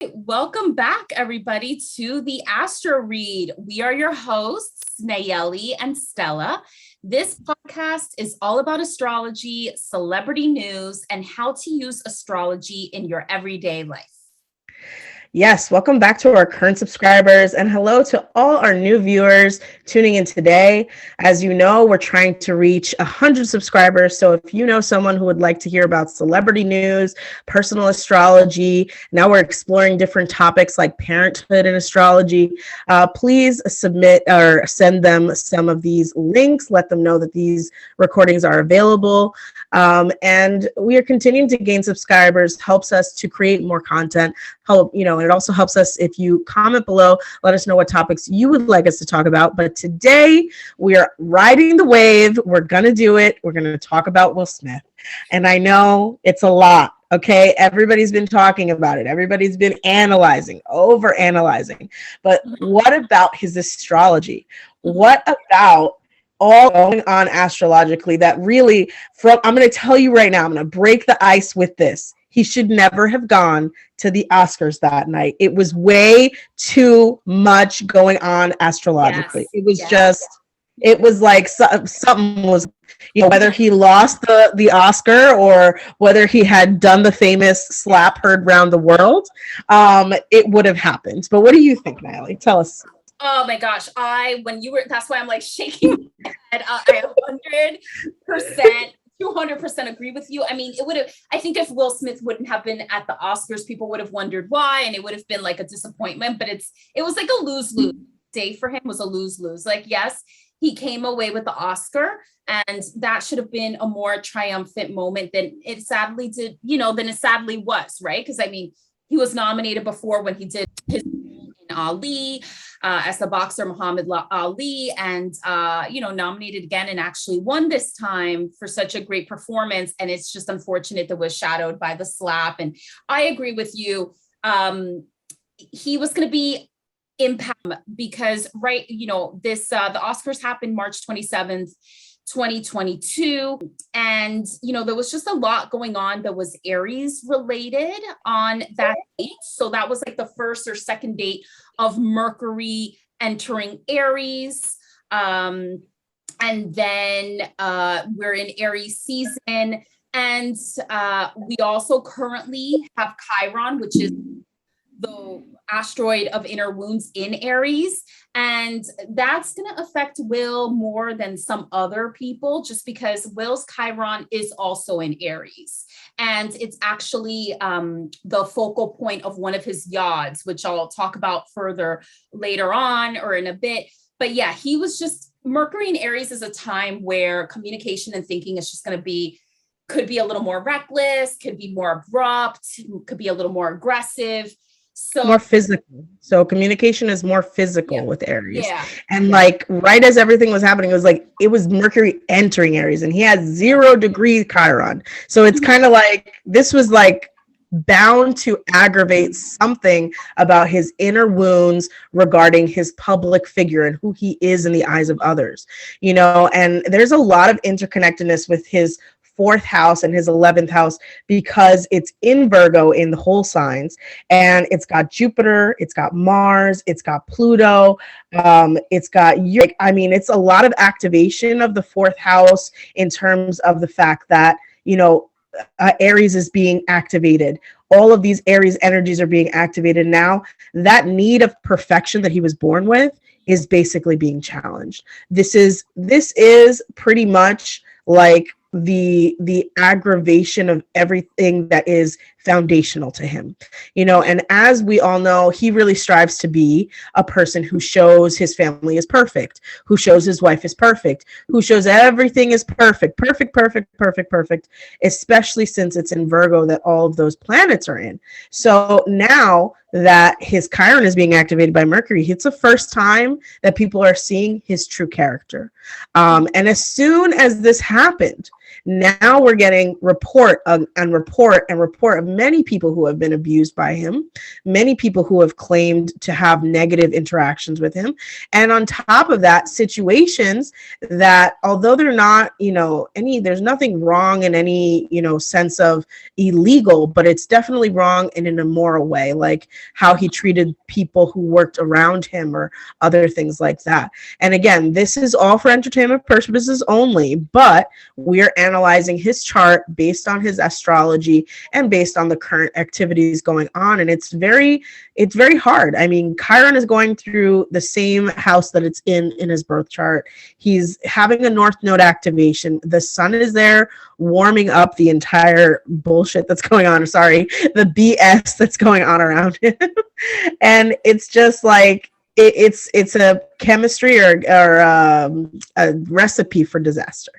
Welcome back, everybody, to the Astro Read. We are your hosts, Nayeli and Stella. This podcast is all about astrology, celebrity news, and how to use astrology in your everyday life. Yes, welcome back to our current subscribers, and hello to all our new viewers tuning in today. As you know, we're trying to reach 100 subscribers, so if you know someone who would like to hear about celebrity news, personal astrology, now we're exploring different topics like parenthood and astrology, please submit or send them some of these links, let them know that these recordings are available, and we are continuing to gain subscribers, helps us to create more content, and it also helps us if you comment below, let us know what topics you would like us to talk about. But today we are riding the wave. We're going to do it. We're going to talk about Will Smith. And I know it's a lot. Okay. Everybody's been talking about it. Everybody's been over analyzing. But what about his astrology? What about all going on astrologically that really, I'm going to tell you right now, I'm going to break the ice with this. He should never have gone to the Oscars that night. It was way too much going on astrologically. Yes. It was it was like something was, whether he lost the Oscar or whether he had done the famous slap heard round the world, it would have happened. But what do you think, Natalie? Tell us. Oh my gosh. That's why I'm like shaking my head. I 100%. 200% agree with you. I mean, I think if Will Smith wouldn't have been at the Oscars, people would have wondered why, and it would have been like a disappointment, but it was like a lose-lose day for him. Was a lose-lose. Like, yes, he came away with the Oscar, and that should have been a more triumphant moment than it sadly was, right? Because I mean, he was nominated before when he did his Ali as the boxer Muhammad Ali, and nominated again and actually won this time for such a great performance. And it's just unfortunate that was shadowed by the slap. And I agree with you. He was going to be impact because the Oscars happened March 27th. 2022. And, there was just a lot going on that was Aries related on that date. So that was like the first or second date of Mercury entering Aries. And then we're in Aries season. And we also currently have Chiron, which is the asteroid of innerwounds in Aries. And that's going to affect Will more than some other people, just because Will's Chiron is also in Aries. And it's actually the focal point of one of his yods, which I'll talk about further later on or in a bit. But yeah, he was just, Mercury in Aries is a time where communication and thinking is just going to could be a little more reckless, could be more abrupt, could be a little more aggressive. So more physical. So communication is more physical with Aries. Yeah. And like right as everything was happening, it was Mercury entering Aries, and he had 0-degree Chiron. So it's kind of like this was like bound to aggravate something about his inner wounds regarding his public figure and who he is in the eyes of others. And there's a lot of interconnectedness with his 4th house and his 11th house because it's in Virgo in the whole signs, and it's got Jupiter, it's got Mars, it's got Pluto, it's got it's a lot of activation of the 4th house in terms of the fact that Aries is being activated. All of these Aries energies are being activated now. That need of perfection that he was born with is basically being challenged. This is pretty much like the aggravation of everything that is foundational to him, and as we all know, he really strives to be a person who shows his family is perfect, who shows his wife is perfect, who shows everything is perfect, especially since it's in Virgo that all of those planets are in. So now that his Chiron is being activated by Mercury, it's the first time that people are seeing his true character. And as soon as this happened, Now we're getting report and report and report of many people who have been abused by him, many people who have claimed to have negative interactions with him. And on top of that, situations that, although they're not, there's nothing wrong in any, sense of illegal, but it's definitely wrong in an immoral way, like how he treated people who worked around him or other things like that. And again, this is all for entertainment purposes only, but we're analyzing his chart based on his astrology and based on the current activities going on. And it's very hard. I mean, Chiron is going through the same house that it's in his birth chart. He's having a North Node activation. The sun is there warming up the entire bullshit that's going on. Sorry, the BS that's going on around him. And it's just like, it's a chemistry or a recipe for disaster.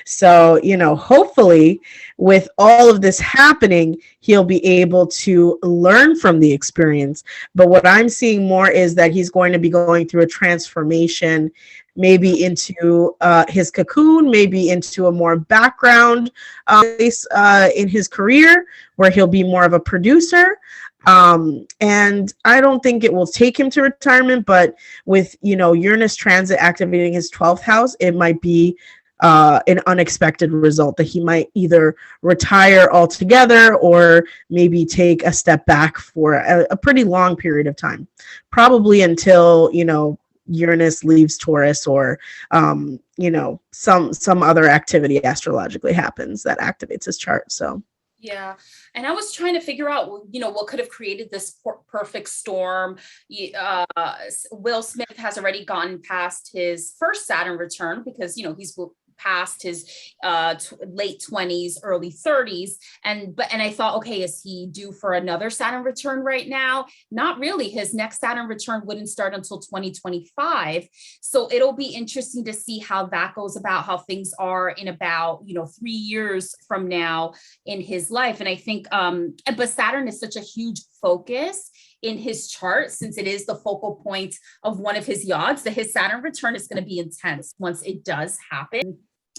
So, hopefully with all of this happening, he'll be able to learn from the experience. But what I'm seeing more is that he's going to be going through a transformation, maybe into his cocoon, maybe into a more background place in his career where he'll be more of a producer. And I don't think it will take him to retirement, but with, Uranus transit activating his 12th house, it might be an unexpected result that he might either retire altogether or maybe take a step back for a pretty long period of time, probably until, Uranus leaves Taurus or, some other activity astrologically happens that activates his chart. So. Yeah. And I was trying to figure out, what could have created this perfect storm. Will Smith has already gone past his first Saturn return because, he's past his late 20s, early 30s. And I thought, okay, is he due for another Saturn return right now? Not really. His next Saturn return wouldn't start until 2025. So it'll be interesting to see how that goes about, how things are in about, 3 years from now in his life. And I think, but Saturn is such a huge focus in his chart, since it is the focal point of one of his yods, that his Saturn return is going to be intense once it does happen.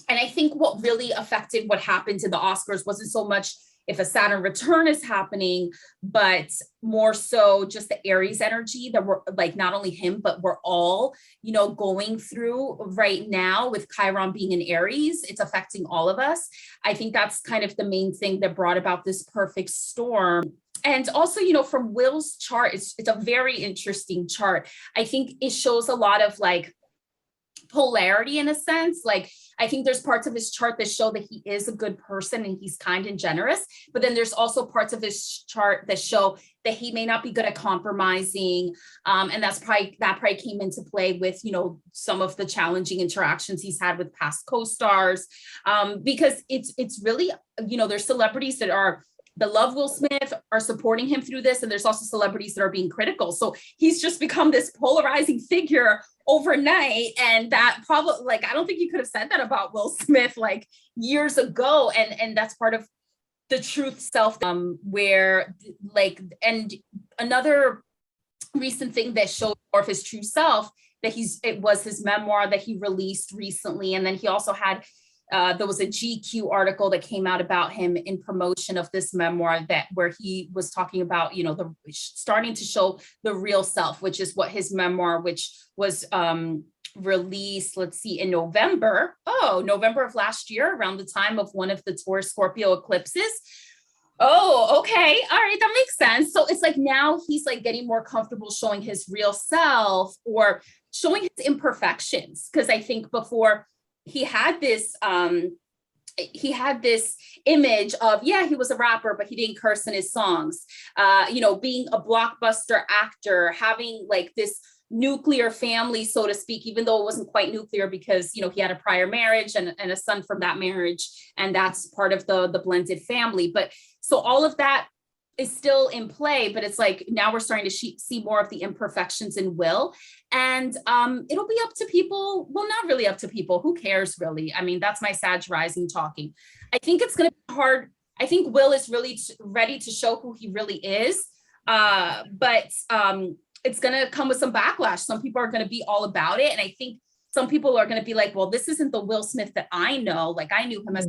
And I think what really affected what happened to the Oscars wasn't so much if a Saturn return is happening, but more so just the Aries energy that we're like, not only him, but we're all, going through right now with Chiron being in Aries. It's affecting all of us. I think that's kind of the main thing that brought about this perfect storm. And also, from Will's chart, it's a very interesting chart. I think it shows a lot of like polarity in a sense. Like, I think there's parts of his chart that show that he is a good person and he's kind and generous. But then there's also parts of his chart that show that he may not be good at compromising. And that probably came into play with, some of the challenging interactions he's had with past co-stars. Because it's really, there's celebrities that love Will Smith, are supporting him through this. And there's also celebrities that are being critical. So he's just become this polarizing figure overnight. And that probably, like, I don't think you could have said that about Will Smith like years ago. And that's part of the truth self, where like, and another recent thing that showed more of his true self, that it was his memoir that he released recently. And then he also had there was a GQ article that came out about him in promotion of this memoir, where he was talking about, starting to show the real self, which is what his memoir, which was released, in November of last year, around the time of one of the Taurus-Scorpio Oh, okay. All right. That makes sense. So it's like now he's like getting more comfortable showing his real self or showing his imperfections. Because I think before, he had this image of, he was a rapper, but he didn't curse in his songs, being a blockbuster actor, having like this nuclear family, so to speak, even though it wasn't quite nuclear because, he had a prior marriage and a son from that marriage. And that's part of the blended family. But so all of that is still in play, but it's like now we're starting to see more of the imperfections in Will. And it'll be up to people. Well, not really up to people. Who cares, really? I mean, that's my Sag rising talking. I think it's going to be hard. I think Will is really ready to show who he really is. But it's going to come with some backlash. Some people are going to be all about it. And I think some people are going to be like, well, this isn't the Will Smith that I know. Like I knew him as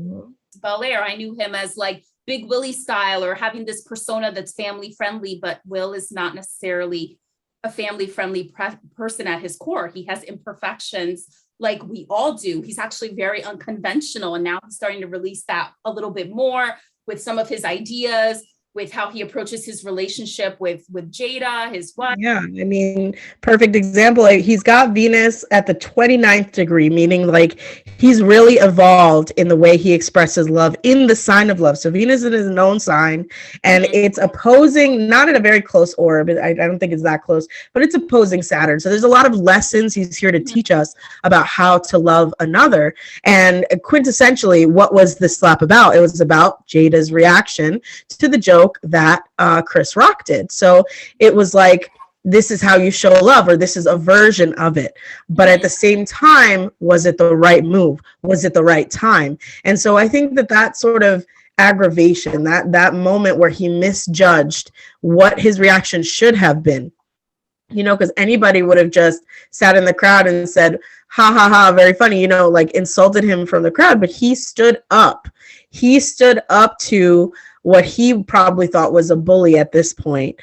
Bel Air. I knew him as like Big Willie style, or having this persona that's family friendly, but Will is not necessarily a family friendly person at his core. He has imperfections like we all do. He's actually very unconventional. And now he's starting to release that a little bit more with some of his ideas, with how he approaches his relationship with Jada, his wife. Yeah, I mean, perfect example. Like, he's got Venus at the 29th degree, meaning like he's really evolved in the way he expresses love in the sign of love. So Venus is his known sign, and it's opposing, not in a very close orb. I don't think it's that close, but it's opposing Saturn. So there's a lot of lessons he's here to teach us about how to love another. And quintessentially, what was this slap about? It was about Jada's reaction to the joke that Chris Rock did. So it was like, this is how you show love, or this is a version of it. But at the same time, was it the right move? Was it the right time? And so I think that sort of aggravation, that moment where he misjudged what his reaction should have been, you know, because anybody would have just sat in the crowd and said, ha ha ha, very funny, you know, like insulted him from the crowd. But he stood up. He stood up to what he probably thought was a bully at this point,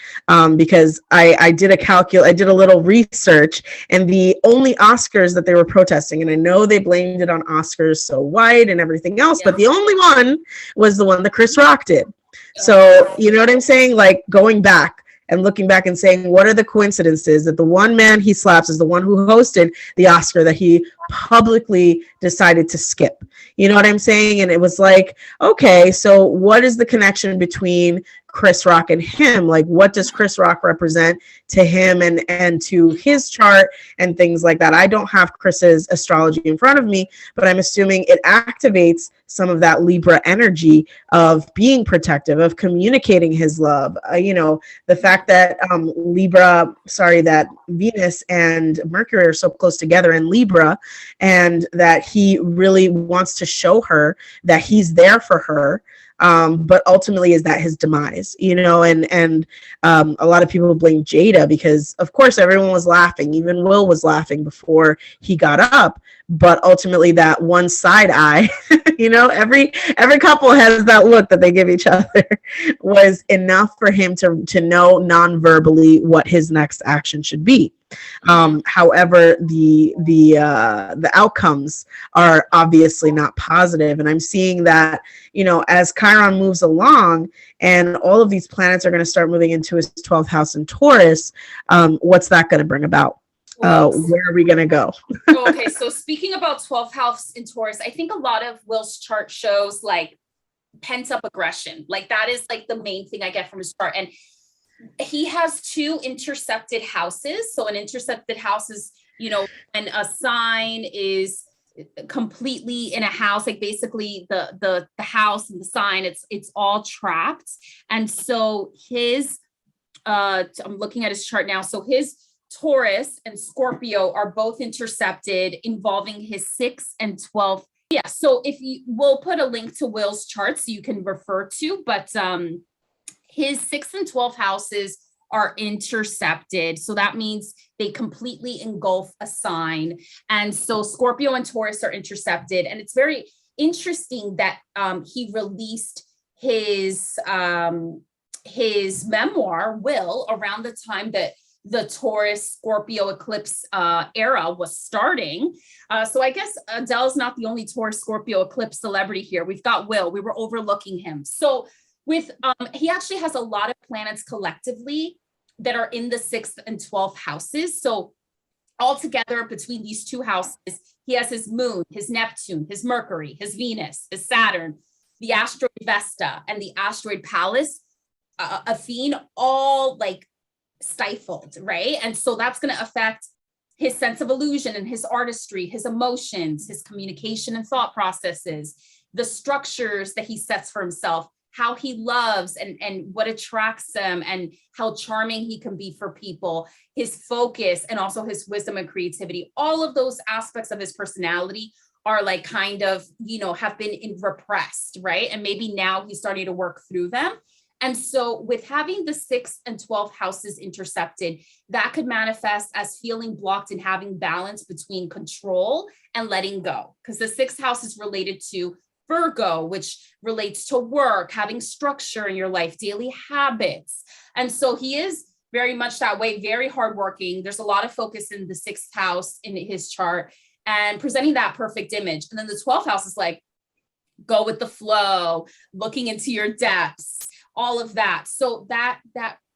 because I did a little research, and the only Oscars that they were protesting, and I know they blamed it on Oscars So White and everything else, but the only one was the one that Chris Rock did. So, you know what I'm saying? Like, going back and looking back and saying, what are the coincidences that the one man he slaps is the one who hosted the Oscar that he publicly decided to skip? You know what I'm saying? And it was like, okay, so what is the connection between Chris Rock and him? Like, what does Chris Rock represent to him and to his chart and things like that? I don't have Chris's astrology in front of me, but I'm assuming it activates some of that Libra energy of being protective, of communicating his love. You know, the fact that that Venus and Mercury are so close together in Libra, and that he really wants to show her that he's there for her. But ultimately, is that his demise, you know? And a lot of people blame Jada because, of course, everyone was laughing. Even Will was laughing before he got up. But ultimately, that one side eye, you know, every couple has that look that they give each other, was enough for him to know non-verbally what his next action should be. However, the outcomes are obviously not positive, and I'm seeing that, you know, as Chiron moves along and all of these planets are going to start moving into his 12th house in Taurus, what's that going to bring about? Where are we going to go? Okay, so speaking about 12th house in Taurus, I think a lot of Will's chart shows like pent up aggression. Like, that is like the main thing I get from his chart. And he has 2 intercepted houses. So an intercepted house is, you know, when a sign is completely in a house, like basically the house and the sign, it's all trapped. And so his I'm looking at his chart now. So his Taurus and Scorpio are both intercepted, involving his 6th and 12th. Yeah. So we'll put a link to Will's chart so you can refer to, but his 6th and 12th houses are intercepted. So that means they completely engulf a sign. And so Scorpio and Taurus are intercepted. And it's very interesting that he released his memoir, Will, around the time that the Taurus Scorpio eclipse era was starting. So I guess Adele's not the only Taurus Scorpio eclipse celebrity here. We've got Will. We were overlooking him. So with he actually has a lot of planets collectively that are in the 6th and 12th houses. So altogether, between these 2 houses, he has his moon, his Neptune, his Mercury, his Venus, his Saturn, the asteroid Vesta, and the asteroid Pallas, Athene, all like stifled, right? And so that's going to affect his sense of illusion and his artistry, his emotions, his communication and thought processes, the structures that he sets for himself, how he loves and what attracts them, and how charming he can be for people, his focus, and also his wisdom and creativity. All of those aspects of his personality are like kind of, you know, have been repressed, right? And maybe now he's starting to work through them. And so with having the 6th and 12th houses intercepted, that could manifest as feeling blocked and having balance between control and letting go. Because the 6th house is related to Virgo, which relates to work, having structure in your life, daily habits. And so he is very much that way, very hardworking. There's a lot of focus in the 6th house in his chart and presenting that perfect image. And then the 12th house is like, go with the flow, looking into your depths, all of that. So that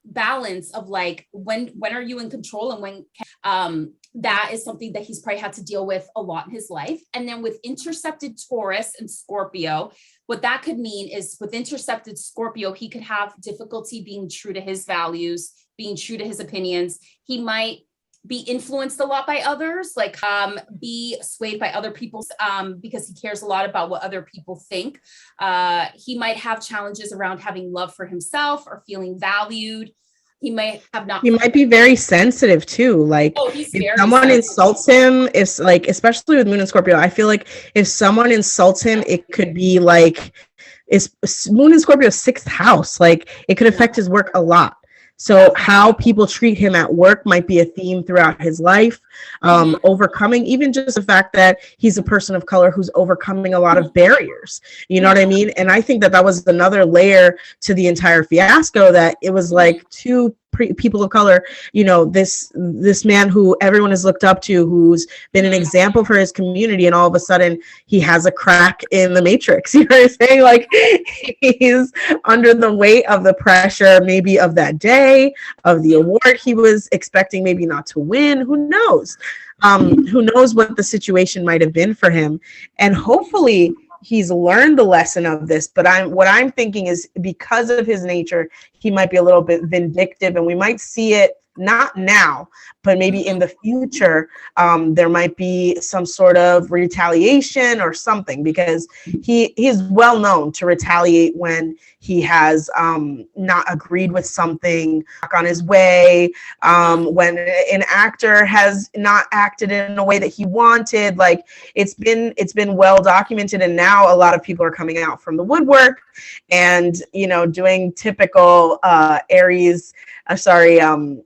balance of like, when are you in control and when that is something that he's probably had to deal with a lot in his life. And then with intercepted Taurus and Scorpio, what that could mean is with intercepted Scorpio, he could have difficulty being true to his values, being true to his opinions. He might be influenced a lot by others, like be swayed by other people's because he cares a lot about what other people think. He might have challenges around having love for himself or feeling valued. He might have not. He might be very sensitive too. Like if someone insults him, if like, especially with Moon and Scorpio, I feel like if someone insults him, it could be like, it's Moon and Scorpio 6th house. Like it could affect his work a lot. So how people treat him at work might be a theme throughout his life. Overcoming, even just the fact that he's a person of color who's overcoming a lot of barriers. You know what I mean? And I think that was another layer to the entire fiasco, that it was like two people of color, you know, this man who everyone has looked up to, who's been an example for his community, and all of a sudden he has a crack in the matrix. You know what I'm saying? Like he's under the weight of the pressure, maybe of that day, of the award he was expecting maybe not to win. Who knows? Who knows what the situation might have been for him? And hopefully he's learned the lesson of this, but what I'm thinking is, because of his nature, he might be a little bit vindictive, and we might see it not now, but maybe in the future. There might be some sort of retaliation or something, because he is well known to retaliate when he has not agreed with something on his way, when an actor has not acted in a way that he wanted. Like it's been well documented, and now a lot of people are coming out from the woodwork and, you know, doing typical Aries,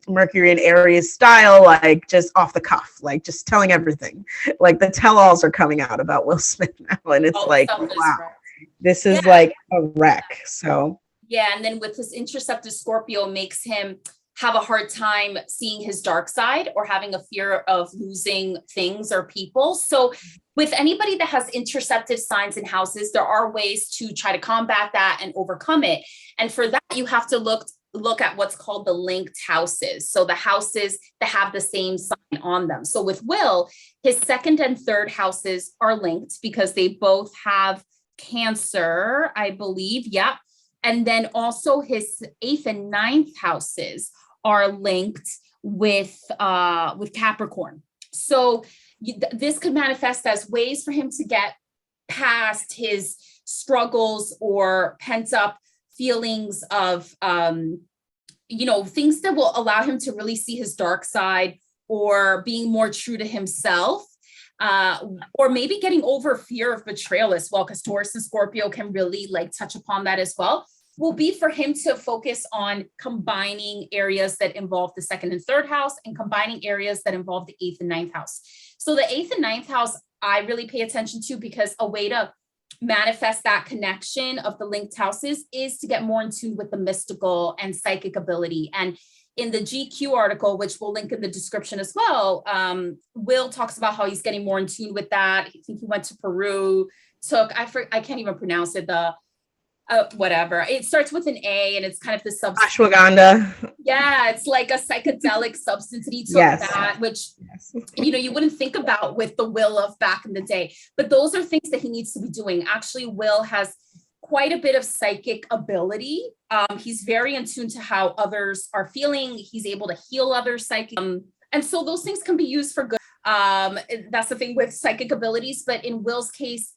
Mercury and Aries style, like just off the cuff, like just telling everything. Like the tell-alls are coming out about Will Smith now, and it's like, wow, this is like a wreck. So yeah, and then with his intercepted Scorpio, makes him have a hard time seeing his dark side or having a fear of losing things or people. So with anybody that has intercepted signs and houses, there are ways to try to combat that and overcome it. And for that, you have to look at what's called the linked houses. So the houses that have the same sign on them. So with Will, his 2nd and 3rd houses are linked because they both have Cancer, I believe. Yeah. And then also his 8th and 9th houses are linked with Capricorn. So this could manifest as ways for him to get past his struggles or pent up feelings of, things that will allow him to really see his dark side, or being more true to himself, or maybe getting over fear of betrayal as well, because Taurus and Scorpio can really like touch upon that as well, will be for him to focus on combining areas that involve the 2nd and 3rd house and combining areas that involve the 8th and 9th house. So the 8th and 9th house, I really pay attention to, because a way to manifest that connection of the linked houses is to get more in tune with the mystical and psychic ability. And in the GQ article, which we'll link in the description as well, Will talks about how he's getting more in tune with that. I think he went to Peru, I can't even pronounce it, whatever. It starts with an A, and it's kind of the substance. Ashwagandha. Yeah, it's like a psychedelic substance, and he took that, which, you wouldn't think about with the Will of back in the day. But those are things that he needs to be doing. Actually, Will has quite a bit of psychic ability. He's very in tune to how others are feeling. He's able to heal others psychic. And so those things can be used for good. That's the thing with psychic abilities. But in Will's case,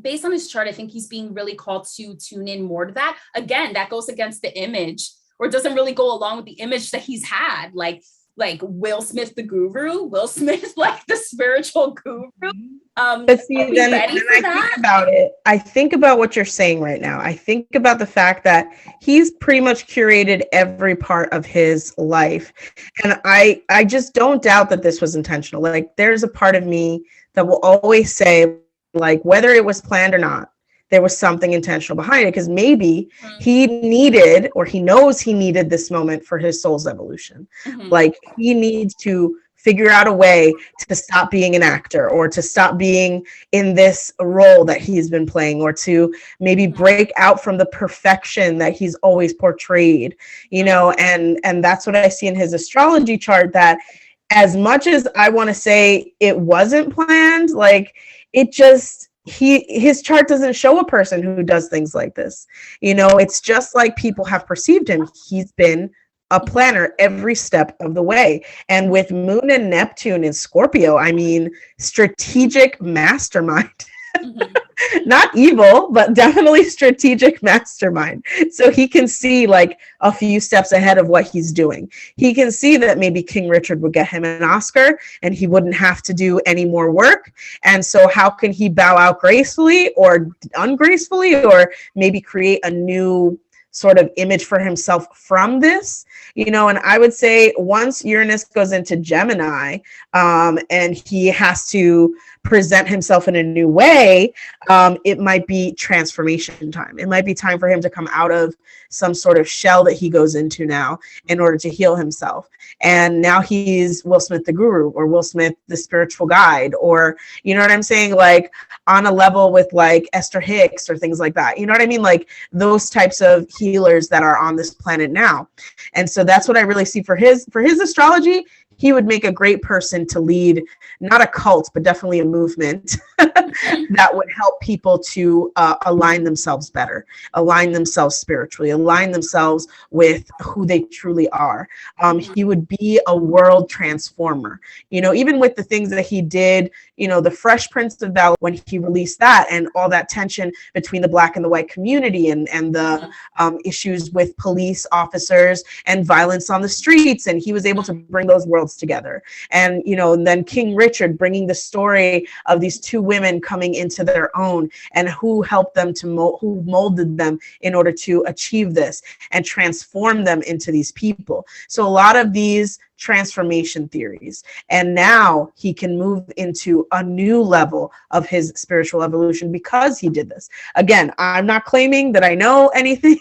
based on his chart, I think he's being really called to tune in more to that. Again, that goes against the image, or doesn't really go along with the image that he's had. Like like Will Smith, the guru, Will Smith, like the spiritual guru. But see, are we then ready for I that? think about it. I think about what you're saying right now. I think about the fact that he's pretty much curated every part of his life. And I just don't doubt that this was intentional. Like, there's a part of me that will always say, like, whether it was planned or not, there was something intentional behind it, because maybe he needed, or he knows he needed this moment for his soul's evolution. Like, he needs to figure out a way to stop being an actor, or to stop being in this role that he's been playing, or to maybe break out from the perfection that he's always portrayed, you know. And that's what I see in his astrology chart, that as much as I want to say it wasn't planned, like, it just, his chart doesn't show a person who does things like this. You know, it's just like people have perceived him. He's been a planner every step of the way. And with Moon and Neptune in Scorpio, I mean, strategic mastermind. Not evil, but definitely strategic mastermind. So he can see like a few steps ahead of what he's doing. He can see that maybe King Richard would get him an Oscar and he wouldn't have to do any more work. And so how can he bow out gracefully or ungracefully, or maybe create a new sort of image for himself from this, you know? And I would say once Uranus goes into Gemini, and he has to present himself in a new way, it might be transformation time. It might be time for him to come out of some sort of shell that he goes into now in order to heal himself. And now he's Will Smith the guru, or Will Smith the spiritual guide, or, you know what I'm saying, like on a level with like Esther Hicks or things like that. You know what I mean? Like those types of healers that are on this planet now. And so that's what I really see for his astrology. He would make a great person to lead, not a cult, but definitely a movement that would help people to align themselves better, align themselves spiritually, align themselves with who they truly are. He would be a world transformer, you know, even with the things that he did, you know, the Fresh Prince of Bel, when he released that, and all that tension between the Black and the white community, and the issues with police officers and violence on the streets. And he was able to bring those worlds together. And, you know, and then King Richard bringing the story of these two women coming into their own, and who helped them to who molded them in order to achieve this and transform them into these people. So a lot of these transformation theories. And now he can move into a new level of his spiritual evolution because he did this. Again, I'm not claiming that I know anything,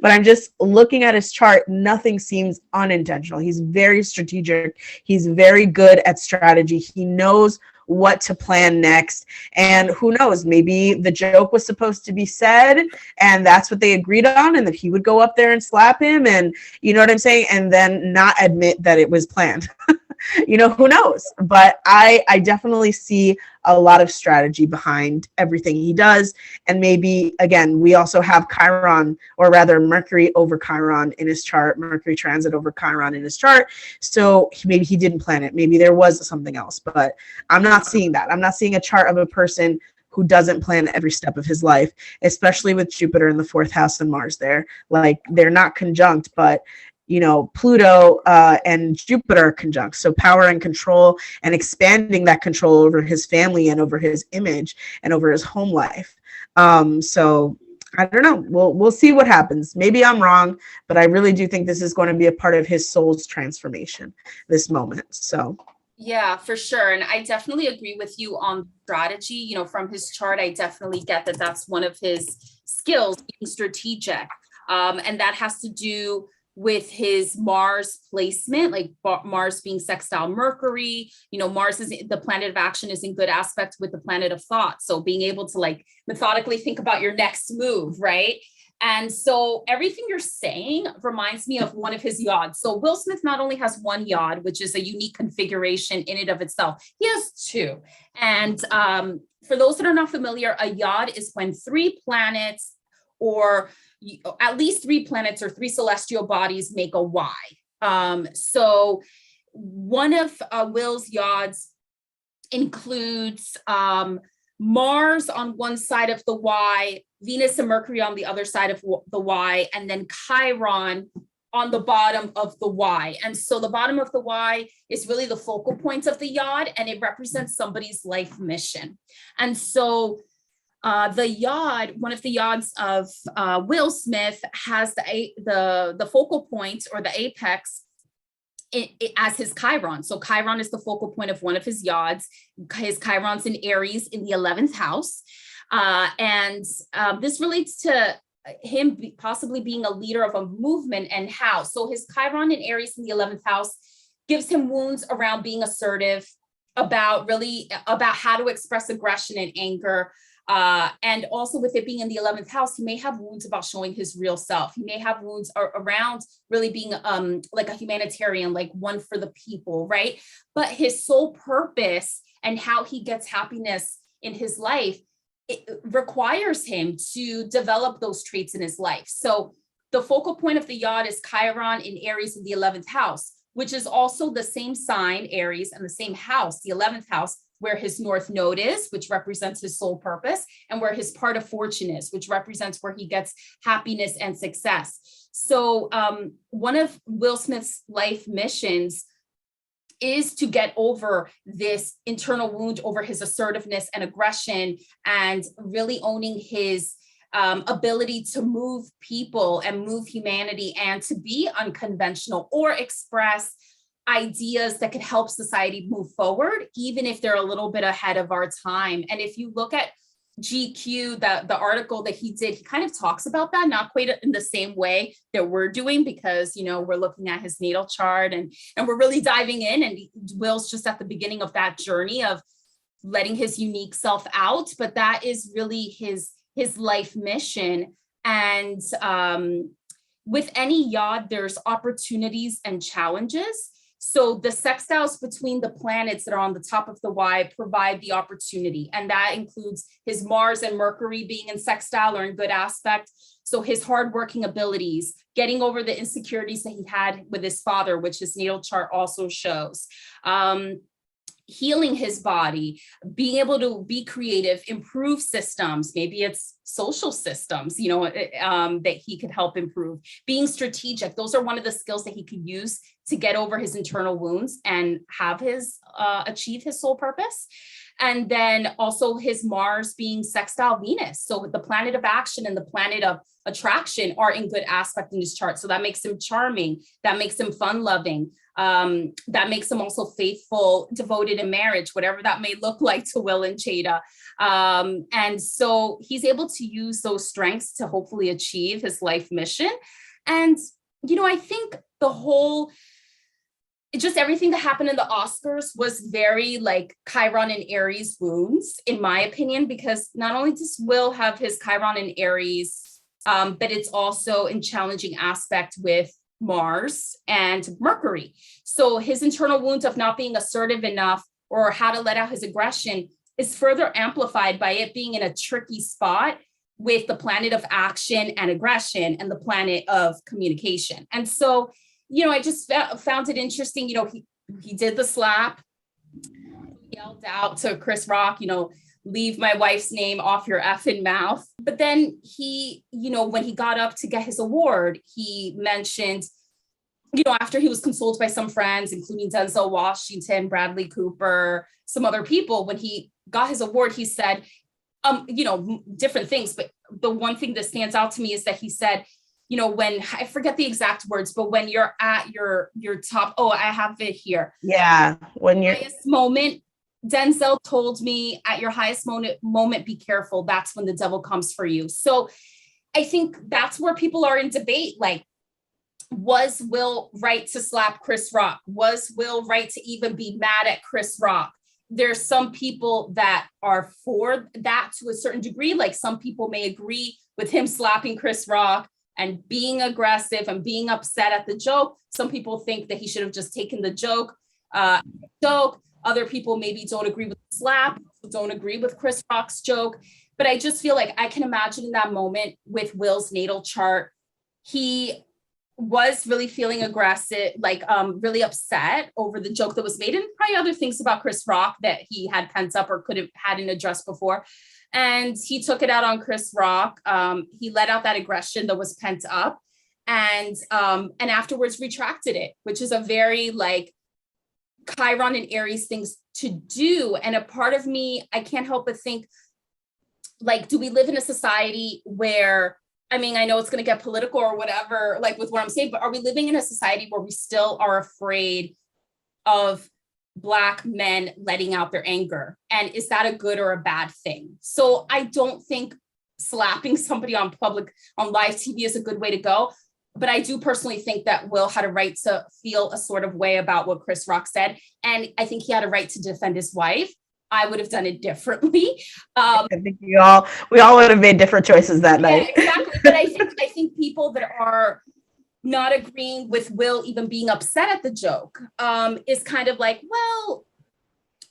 but I'm just looking at his chart. Nothing seems unintentional. He's very strategic. He's very good at strategy. He knows what to plan next. And who knows, maybe the joke was supposed to be said and that's what they agreed on, and that he would go up there and slap him, and you know what I'm saying, and then not admit that it was planned. You know, who knows? But I definitely see a lot of strategy behind everything he does. And maybe, again, we also have Chiron, or rather Mercury over Chiron in his chart, Mercury transit over Chiron in his chart. So maybe he didn't plan it. Maybe there was something else, but I'm not seeing that. I'm not seeing a chart of a person who doesn't plan every step of his life, especially with Jupiter in the 4th house and Mars there. Like, they're not conjunct, but you know, Pluto and Jupiter are conjunct. So power and control, and expanding that control over his family and over his image and over his home life. So I don't know. We'll see what happens. Maybe I'm wrong, but I really do think this is going to be a part of his soul's transformation, this moment. So yeah, for sure. And I definitely agree with you on strategy. You know, from his chart, I definitely get that that's one of his skills, being strategic. And that has to do with his Mars placement, like Mars being sextile Mercury. You know, Mars is the planet of action, is in good aspect with the planet of thought. So being able to like methodically think about your next move, right? And so everything you're saying reminds me of one of his yods. So Will Smith not only has one yod, which is a unique configuration in and of itself, he has two. And for those that are not familiar, a yod is when three planets, or at least three planets or three celestial bodies, make a Y. So one of Will's yods includes Mars on one side of the Y, Venus and Mercury on the other side of the Y, and then Chiron on the bottom of the Y. And so the bottom of the Y is really the focal point of the yod, and it represents somebody's life mission. And so the yod, one of the yods of Will Smith, has the focal point or the apex as his chiron. So chiron is the focal point of one of his yods. His chiron's in Aries in the 11th house. And this relates to him possibly being a leader of a movement and how. So his chiron in Aries in the 11th house gives him wounds around being assertive, about how to express aggression and anger. And also with it being in the 11th house, he may have wounds about showing his real self. He may have wounds around really being like a humanitarian, like one for the people, right? But his sole purpose and how he gets happiness in his life, it requires him to develop those traits in his life. So the focal point of the yod is Chiron in Aries in the 11th house, which is also the same sign, Aries, and the same house, the 11th house, where his north node is, which represents his sole purpose, and where his part of fortune is, which represents where he gets happiness and success. So one of Will Smith's life missions is to get over this internal wound over his assertiveness and aggression, and really owning his ability to move people and move humanity, and to be unconventional or express ideas that could help society move forward, even if they're a little bit ahead of our time. And if you look at GQ, the article that he did, he kind of talks about that, not quite in the same way that we're doing, because, you know, we're looking at his natal chart and we're really diving in, and Will's just at the beginning of that journey of letting his unique self out. But that is really his life mission. And with any yod, there's opportunities and challenges. So the sextiles between the planets that are on the top of the Y provide the opportunity. And that includes his Mars and Mercury being in sextile or in good aspect. So his hardworking abilities, getting over the insecurities that he had with his father, which his natal chart also shows. Healing his body, being able to be creative, improve systems, maybe it's social systems, you know, that he could help improve, being strategic. Those are one of the skills that he could use to get over his internal wounds and have his achieve his soul purpose. And then also his Mars being sextile Venus. So the planet of action and the planet of attraction are in good aspect in his chart. So that makes him charming. That makes him fun loving. That makes him also faithful, devoted in marriage, whatever that may look like to Will and Jada. And so he's able to use those strengths to hopefully achieve his life mission. And, you know, I think just everything that happened in the Oscars was very like Chiron and Aries wounds, in my opinion, because not only does Will have his Chiron and Aries, but it's also in challenging aspect with Mars and Mercury. So his internal wounds of not being assertive enough or how to let out his aggression is further amplified by it being in a tricky spot with the planet of action and aggression and the planet of communication. And so, you know, I just found it interesting. You know, he did the slap, yelled out to Chris Rock, you know, leave my wife's name off your effing mouth. But then he, you know, when he got up to get his award, he mentioned, you know, after he was consoled by some friends, including Denzel Washington, Bradley Cooper, some other people, when he got his award, he said, you know, different things. But the one thing that stands out to me is that he said, you know, when I forget the exact words, but when you're at your top, I have it here. Yeah. When you're highest moment, Denzel told me, at your highest moment, be careful. That's when the devil comes for you. So I think that's where people are in debate. Like, was Will right to slap Chris Rock? Was Will right to even be mad at Chris Rock? There's some people that are for that to a certain degree. Like, some people may agree with him slapping Chris Rock and being aggressive and being upset at the joke. Some people think that he should have just taken the joke. Other people maybe don't agree with the slap, don't agree with Chris Rock's joke. But I just feel like I can imagine in that moment with Will's natal chart, he was really feeling aggressive, like really upset over the joke that was made, and probably other things about Chris Rock that he had pent up or hadn't addressed before. And he took it out on Chris Rock. He let out that aggression that was pent up. and afterwards retracted it, which is a very like Chiron and Aries things to do. And a part of me, I can't help but think, like, do we live in a society where, I mean, I know it's going to get political or whatever, like with what I'm saying, but are we living in a society where we still are afraid of Black men letting out their anger? And is that a good or a bad thing? So I don't think slapping somebody on live TV is a good way to go. But I do personally think that Will had a right to feel a sort of way about what Chris Rock said. And I think he had a right to defend his wife. I would have done it differently. I think we all would have made different choices that night. Exactly. But I think people that are not agreeing with Will even being upset at the joke is kind of like, well,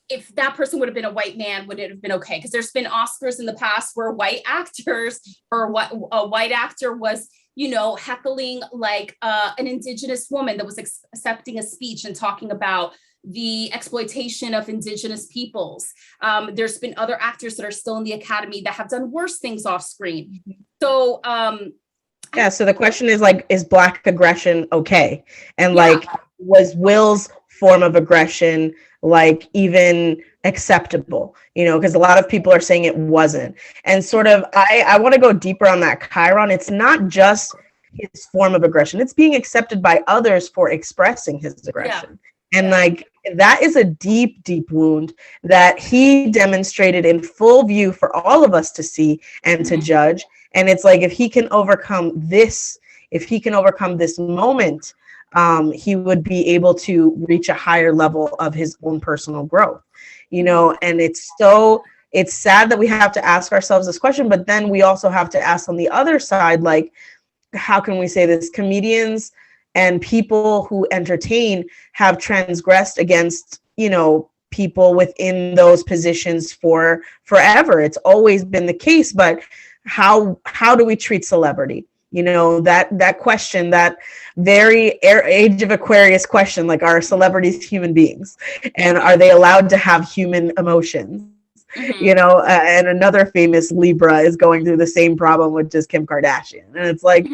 if that person would have been a white man, would it have been okay? Because there's been Oscars in the past where white actors or what a white actor was, you know, heckling like an Indigenous woman that was accepting a speech and talking about the exploitation of Indigenous peoples. There's been other actors that are still in the Academy that have done worse things off screen. So, yeah. So the question is like, is Black aggression okay? And like, was Will's form of aggression like even acceptable? You know, because a lot of people are saying it wasn't. And sort of, I want to go deeper on that Chiron. It's not just his form of aggression. It's being accepted by others for expressing his aggression. Yeah. And like, that is a deep, deep wound that he demonstrated in full view for all of us to see and to judge. And it's like, if he can overcome this moment, he would be able to reach a higher level of his own personal growth, you know. And it's sad that we have to ask ourselves this question, but then we also have to ask on the other side, like, how can we say this? Comedians and people who entertain have transgressed against, you know, people within those positions for forever. It's always been the case, but how do we treat celebrity? You know, that question, that very age of Aquarius question, like, are celebrities human beings? And are they allowed to have human emotions? Mm-hmm. You know, and another famous Libra is going through the same problem with just Kim Kardashian. And it's like,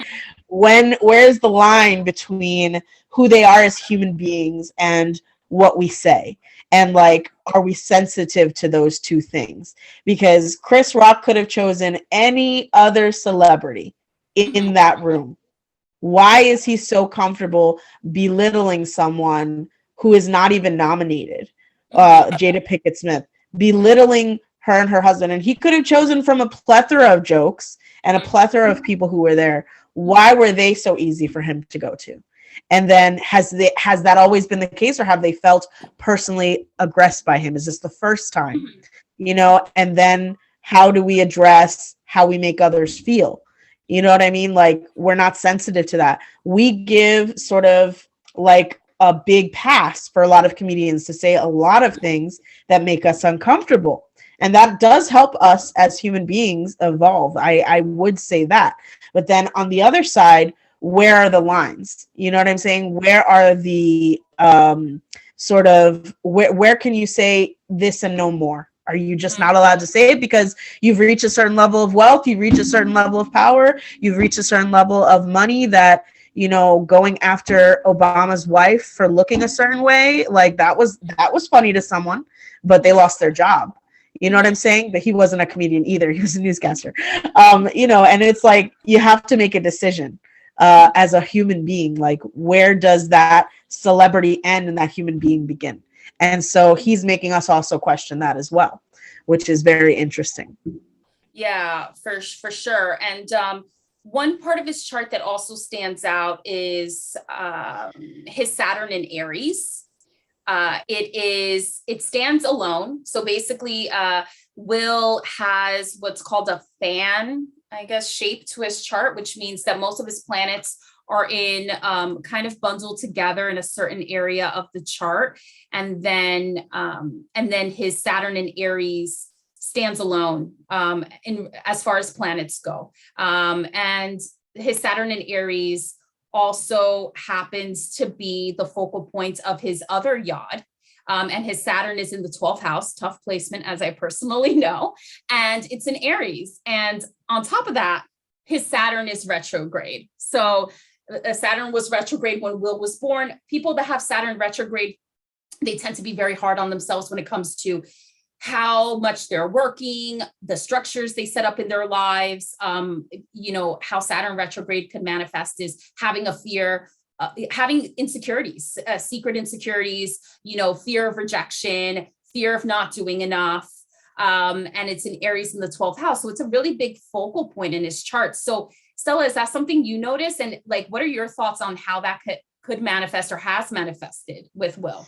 where's the line between who they are as human beings and what we say? And like, are we sensitive to those two things? Because Chris Rock could have chosen any other celebrity in that room. Why is he so comfortable belittling someone who is not even nominated? Jadapinkettsmith, belittling her and her husband. And he could have chosen from a plethora of jokes and a plethora of people who were there. Why were they so easy for him to go to? And then has that always been the case, or have they felt personally aggressed by him? Is this the first time? You know, and then how do we address how we make others feel? You know what I mean? Like, we're not sensitive to that. We give sort of like a big pass for a lot of comedians to say a lot of things that make us uncomfortable. And that does help us as human beings evolve. I would say that. But then on the other side, where are the lines? You know what I'm saying? Where are the sort of, where can you say this and no more? Are you just not allowed to say it because you've reached a certain level of wealth, you've reached a certain level of power, you've reached a certain level of money that, you know, going after Obama's wife for looking a certain way, like that was funny to someone, but they lost their job. You know what I'm saying? But he wasn't a comedian either. He was a newscaster. You know, and it's like, you have to make a decision as a human being. Like, where does that celebrity end and that human being begin? And so he's making us also question that as well, which is very interesting. Yeah, for sure. And one part of his chart that also stands out is his Saturn in Aries. It stands alone. So basically, Will has what's called a fan, I guess, shape to his chart, which means that most of his planets are in kind of bundled together in a certain area of the chart. And then his Saturn in Aries stands alone in as far as planets go. And his Saturn in Aries also happens to be the focal point of his other yod. And his Saturn is in the 12th house, tough placement, as I personally know. And it's in Aries. And on top of that, his Saturn is retrograde. So Saturn was retrograde when Will was born. People that have Saturn retrograde, they tend to be very hard on themselves when it comes to how much they're working, the structures they set up in their lives. How Saturn retrograde could manifest is having a fear, having insecurities, secret insecurities, fear of rejection, fear of not doing enough. And it's in Aries in the 12th house. So it's a really big focal point in his chart. So Stella, is that something you notice? And like, what are your thoughts on how that could manifest or has manifested with Will?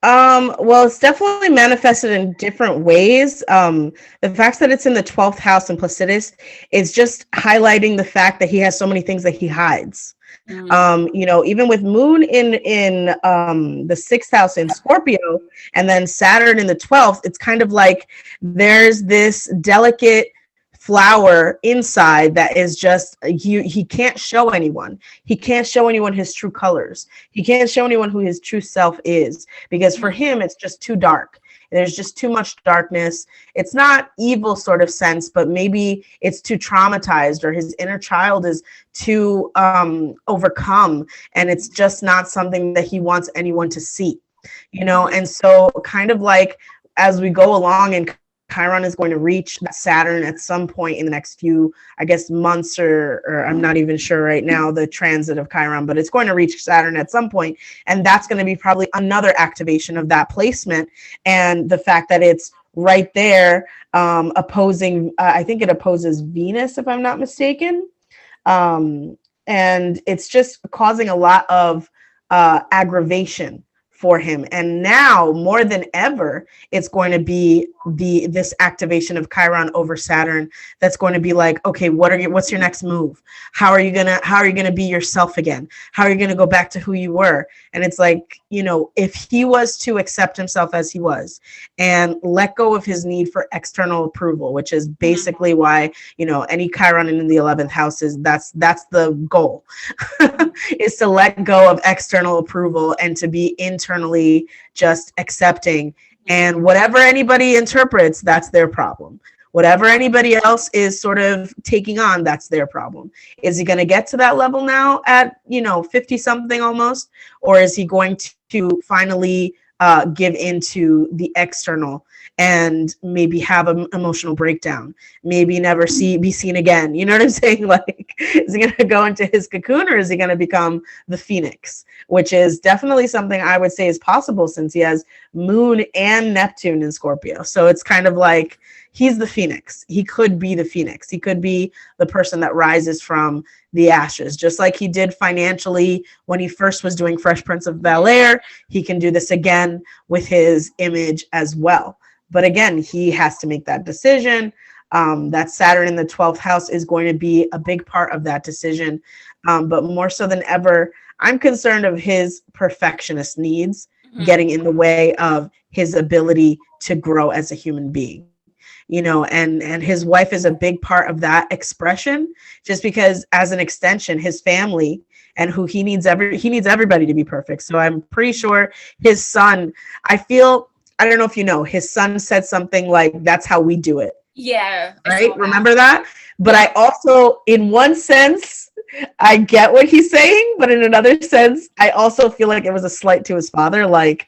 Well, it's definitely manifested in different ways. The fact that it's in the 12th house in Placidus is just highlighting the fact that he has so many things that he hides. Even with Moon in the 6th house in Scorpio and then Saturn in the 12th, it's kind of like there's this delicate flower inside that is just he can't show anyone. He can't show anyone his true colors. He can't show anyone who his true self is, because for him it's just too dark. There's just too much darkness. It's not evil sort of sense, but maybe it's too traumatized, or his inner child is too overcome, and it's just not something that he wants anyone to see, and so kind of like as we go along, and Chiron is going to reach Saturn at some point in the next few, I guess, months, or I'm not even sure right now the transit of Chiron, but it's going to reach Saturn at some point. And that's going to be probably another activation of that placement. And the fact that it's right there opposing, I think it opposes Venus, if I'm not mistaken. And it's just causing a lot of aggravation for him. And now more than ever, it's going to be this activation of Chiron over Saturn that's going to be like, okay, what's your next move? How are you gonna be yourself again? How are you gonna go back to who you were? And it's like, if he was to accept himself as he was and let go of his need for external approval, which is basically why, any Chiron in the 11th house is that's the goal is to let go of external approval and to be internally just accepting. And whatever anybody interprets, that's their problem. Whatever anybody else is sort of taking on, that's their problem. Is he going to get to that level now at 50 something almost, or is he going to finally give into the external and maybe have an emotional breakdown, maybe never be seen again? You know what I'm saying? Like, is he going to go into his cocoon, or is he going to become the phoenix, which is definitely something I would say is possible since he has Moon and Neptune in Scorpio. So it's kind of like he's the phoenix. He could be the phoenix. He could be the person that rises from the ashes, just like he did financially when he first was doing Fresh Prince of Bel-Air. He can do this again with his image as well. But again, he has to make that decision. That Saturn in the 12th house is going to be a big part of that decision. But more so than ever, I'm concerned of his perfectionist needs getting in the way of his ability to grow as a human being. And his wife is a big part of that expression, just because as an extension, his family and who he needs everybody to be perfect. So I'm pretty sure his son, I don't know if his son said something like, that's how we do it. Yeah. Right. Remember that? But I also, in one sense, I get what he's saying, but in another sense, I also feel like it was a slight to his father. Like,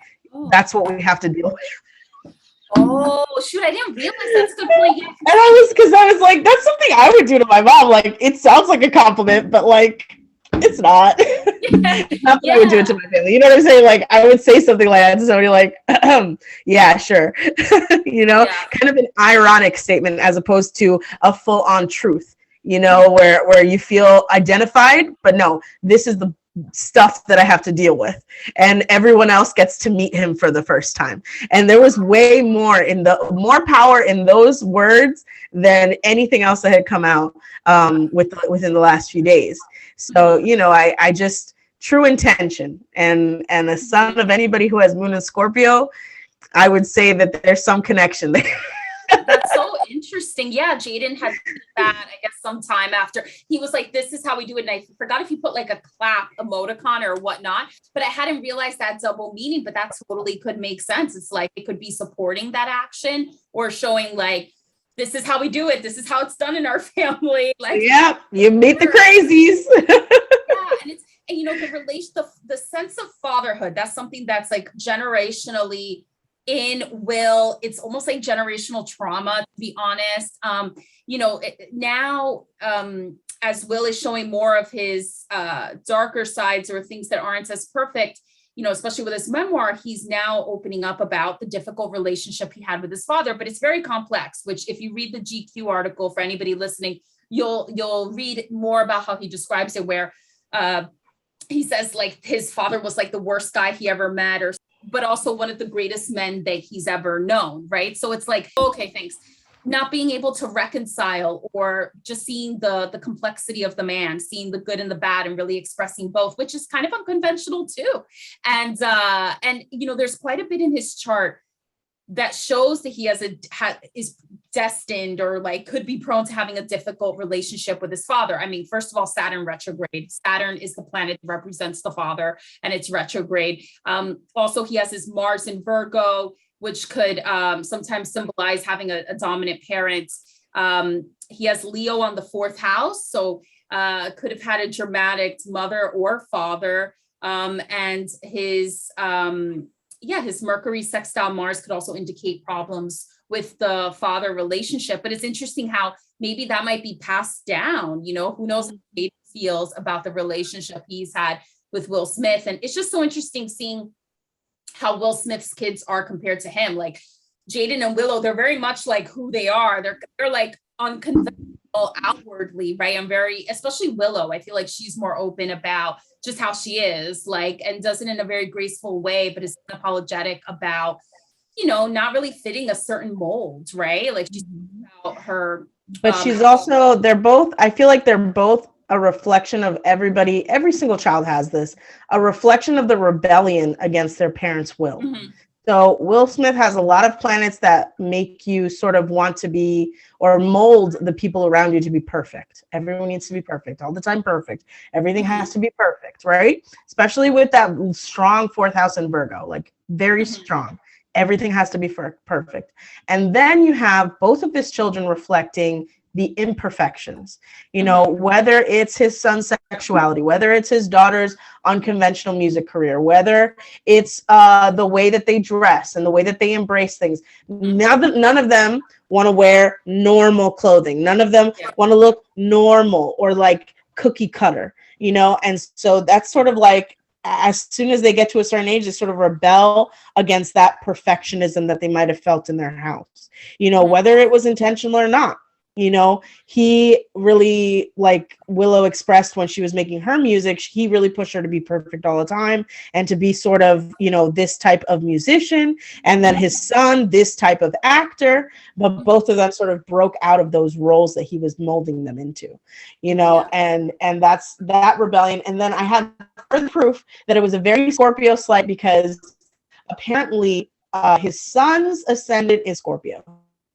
that's what we have to deal with. Oh, shoot. I didn't realize that's a good point. Yeah. And I was like, that's something I would do to my mom. Like, it sounds like a compliment, but like, it's not. It's not that I would do it to my family. You know what I'm saying? Like, I would say something like that to somebody, like, yeah, sure. Kind of an ironic statement as opposed to a full-on truth, where you feel identified, but no, this is the stuff that I have to deal with, and everyone else gets to meet him for the first time. And there was way more power in those words than anything else that had come out within the last few days. So I just, true intention, and a son of anybody who has Moon in Scorpio, I would say that there's some connection there. That's so interesting. Yeah, Jaden had that, I guess, sometime after. He was like, this is how we do it. And I forgot if he put like a clap emoticon or whatnot, but I hadn't realized that double meaning, but that totally could make sense. It's like, it could be supporting that action or showing like, this is how we do it. This is how it's done in our family. Like, yeah, you meet the crazies. Yeah, and the relation, the sense of fatherhood, that's something that's like generationally in Will. It's almost like generational trauma, to be honest. Now, as Will is showing more of his darker sides or things that aren't as perfect, especially with his memoir, he's now opening up about the difficult relationship he had with his father, but it's very complex, which if you read the GQ article, for anybody listening, you'll read more about how he describes it, where he says like his father was like the worst guy he ever met, but also one of the greatest men that he's ever known, right? So it's like, okay, thanks. Not being able to reconcile, or just seeing the complexity of the man, seeing the good and the bad and really expressing both, which is kind of unconventional too. And there's quite a bit in his chart that shows that he is destined, or like could be prone to having a difficult relationship with his father. I mean, first of all, Saturn retrograde. Saturn is the planet that represents the father, and it's retrograde. Also, he has his Mars in Virgo, which could sometimes symbolize having a dominant parent. He has Leo on the 4th house, so could have had a dramatic mother or father. And his Mercury sextile Mars could also indicate problems with the father relationship. But it's interesting how maybe that might be passed down. Who knows how he feels about the relationship he's had with Will Smith. And it's just so interesting seeing how Will Smith's kids are compared to him. Like Jaden and Willow, they're very much like who they are. They're like unconventional outwardly, right? Especially Willow, I feel like she's more open about just how she is, like, and does it in a very graceful way, but is unapologetic about, not really fitting a certain mold, right? Like she's about her. But she's also, I feel like they're both a reflection of everybody. Every single child has this, a reflection of the rebellion against their parents' will. Mm-hmm. So Will Smith has a lot of planets that make you sort of want to be, or mold the people around you to be perfect. Everyone needs to be perfect, all the time perfect. Everything has to be perfect, right? Especially with that strong 4th house in Virgo, like very strong. Everything has to be perfect. And then you have both of his children reflecting the imperfections, whether it's his son's sexuality, whether it's his daughter's unconventional music career, whether it's the way that they dress and the way that they embrace things. None of them want to wear normal clothing. None of them want to look normal or like cookie cutter, and so that's sort of like, as soon as they get to a certain age, they sort of rebel against that perfectionism that they might have felt in their house, whether it was intentional or not. He really, like Willow expressed when she was making her music, he really pushed her to be perfect all the time and to be sort of, this type of musician. And then his son, this type of actor, but both of them sort of broke out of those roles that he was molding them into, and that's that rebellion. And then I had further proof that it was a very Scorpio slight, because apparently his son's ascendant is Scorpio.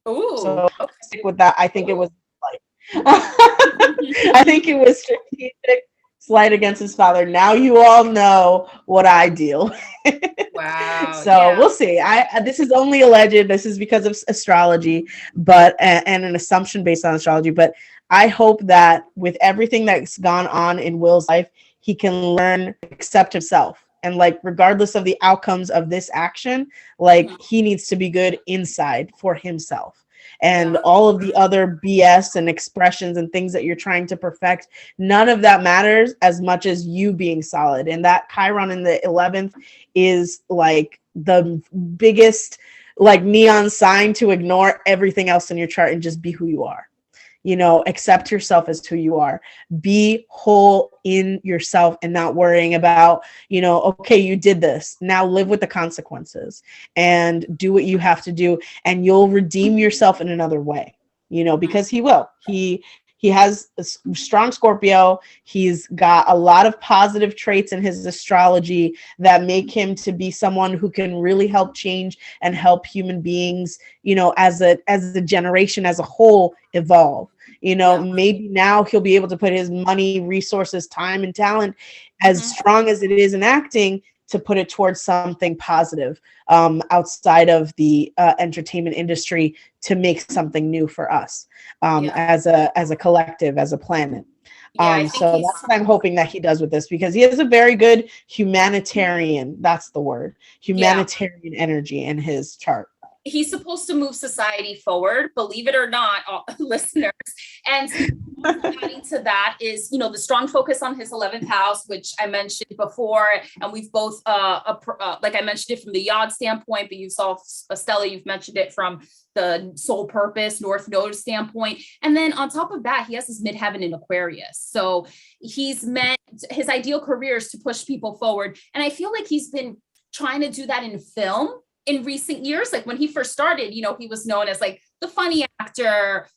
Ooh, so stick with that. I think it was I think it was strategic slight against his father. Now you all know what I deal. Wow. So we'll see. This is only alleged. This is because of astrology, but and an assumption based on astrology. But I hope that with everything that's gone on in Will's life, he can learn to accept himself. And like, regardless of the outcomes of this action, like he needs to be good inside for himself. And all of the other BS and expressions and things that you're trying to perfect, none of that matters as much as you being solid. And that chiron in the 11th is like the biggest like neon sign to ignore everything else in your chart and just be who you are. Accept yourself as who you are, be whole in yourself and not worrying about, okay, you did this, now live with the consequences and do what you have to do, and you'll redeem yourself in another way, because he will. He has a strong Scorpio. He's got a lot of positive traits in his astrology that make him to be someone who can really help change and help human beings, as a generation as a whole evolve. Maybe now he'll be able to put his money, resources, time, and talent, as strong as it is in acting, to put it towards something positive outside of the entertainment industry, to make something new for us as a collective, as a planet. Yeah, I think So he's that's what I'm hoping that he does with this, because he has a very good humanitarian, that's the word, yeah. humanitarian energy in his chart. He's supposed to move society forward, believe it or not, listeners. And adding to that is, the strong focus on his 11th house, which I mentioned before. And we've both, like I mentioned it from the yod standpoint, but you saw Stella, you've mentioned it from the soul purpose, North Node standpoint. And then on top of that, he has his midheaven in Aquarius. So he's meant his ideal career is to push people forward. And I feel like he's been trying to do that in film in recent years. Like when he first started, he was known as like the funny actor,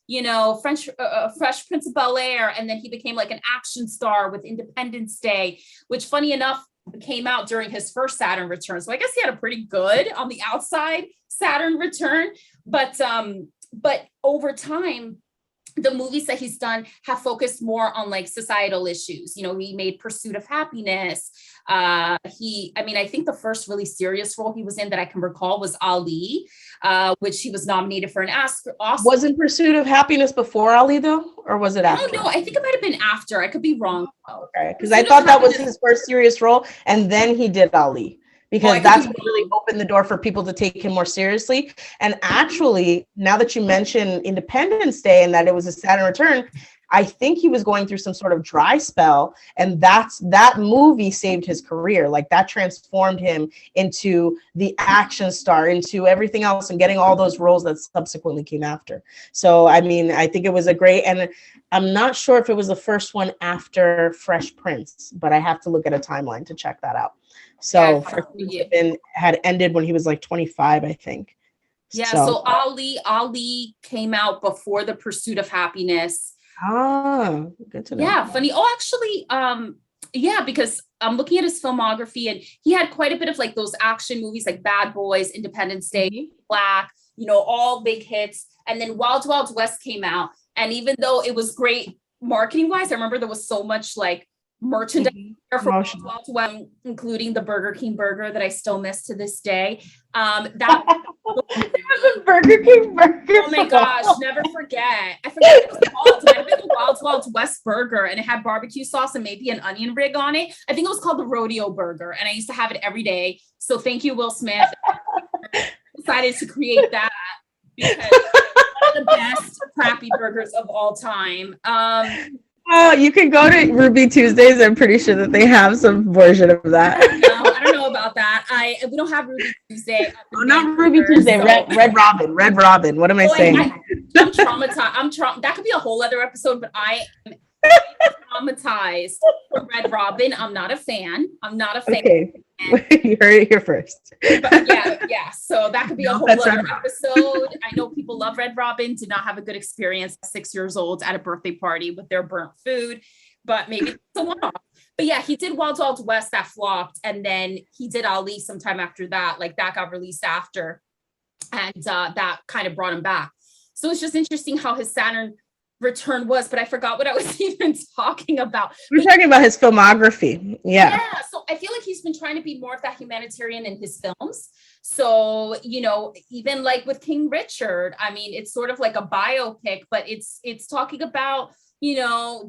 Fresh Prince of Bel-Air. And then he became like an action star with Independence Day, which funny enough came out during his first Saturn return. So I guess he had a pretty good on the outside Saturn return. But over time, the movies that he's done have focused more on like societal issues. He made Pursuit of Happiness. I think the first really serious role he was in that I can recall was Ali, which he was nominated for an Oscar. Wasn't Pursuit of Happiness before Ali though? Or was it after? I don't know. I think it might have been after. I could be wrong. Okay. Because I thought that was his first serious role. And then he did Ali. Because that's what really opened the door for people to take him more seriously. And actually, now that you mention Independence Day and that it was a Saturn return, I think he was going through some sort of dry spell, and that movie saved his career. Like that transformed him into the action star, into everything else, and getting all those roles that subsequently came after. So, I think it was a great, and I'm not sure if it was the first one after Fresh Prince, but I have to look at a timeline to check that out. So had ended when he was like 25, I think. Yeah. So Ali came out before the Pursuit of Happiness. Ah, good to know. Yeah, funny. Oh, actually, because I'm looking at his filmography, and he had quite a bit of like those action movies like Bad Boys, Independence Day, Black, all big hits. And then Wild Wild West came out. And even though it was great marketing wise, I remember there was so much like merchandise for Wild Wild West, including the Burger King burger that I still miss to this day. That was a Burger King burger. Oh my gosh, never forget. I forget what it was called. It might have been the Wild Wild West burger, and it had barbecue sauce and maybe an onion rig on it. I think it was called the Rodeo Burger, and I used to have it every day. So thank you, Will Smith. Decided to create that because one of the best crappy burgers of all time. Oh, you can go to Ruby Tuesdays. I'm pretty sure that they have some version of that. I don't know about that. We don't have Ruby Tuesday. Oh, not Ruby Tuesday. So. Red Robin. What am I saying? I'm traumatized. That could be a whole other episode, but I am traumatized from Red Robin. I'm not a fan. Okay. You heard it here first. But yeah. So that could be a whole other episode. I know people love Red Robin, did not have a good experience at 6 years old at a birthday party with their burnt food, but maybe it's a one-off. But yeah, he did Wild Wild West that flopped, and then he did Ali sometime after that. Like that got released after, and that kind of brought him back. So it's just interesting how his Saturn return was, but I forgot what I was even talking about. We're talking about his filmography. Yeah. So I feel like he's been trying to be more of that humanitarian in his films. So, even like with King Richard, it's sort of like a biopic, but it's talking about,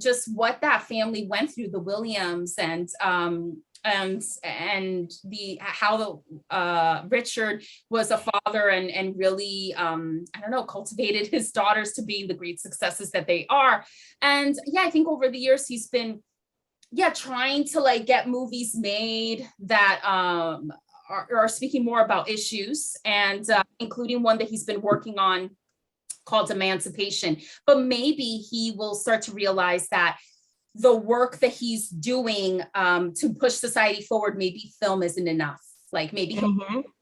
just what that family went through, the Williams, and how Richard was a father and really cultivated his daughters to being the great successes that they are. And I think over the years he's been trying to like get movies made that are speaking more about issues, and including one that he's been working on called Emancipation. But maybe he will start to realize that the work that he's doing to push society forward, maybe film isn't enough. Like maybe